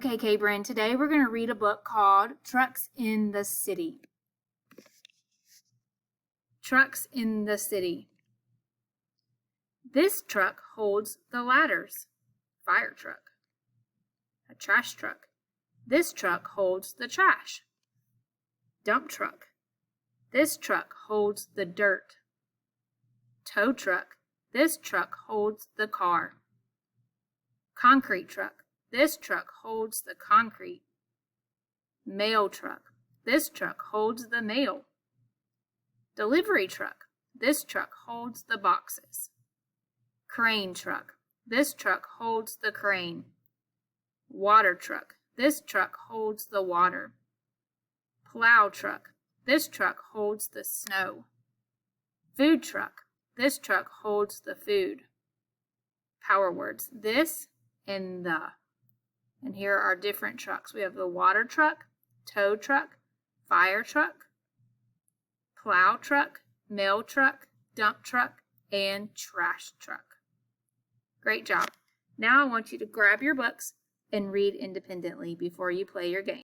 Okay, Cabrin, today we're going to read a book called Trucks in the City. Trucks in the City. This truck holds the ladders. Fire truck. A trash truck. This truck holds the trash. Dump truck. This truck holds the dirt. Tow truck. This truck holds the car. Concrete truck. This truck holds the concrete. Mail truck. This truck holds the mail. Delivery truck. This truck holds the boxes. Crane truck. This truck holds the crane. Water truck. This truck holds the water. Plow truck. This truck holds the snow. Food truck. This truck holds the food. Power words. This and the. And here are different trucks. We have the water truck, tow truck, fire truck, plow truck, mail truck, dump truck, and trash truck. Great job. Now I want you to grab your books and read independently before you play your game.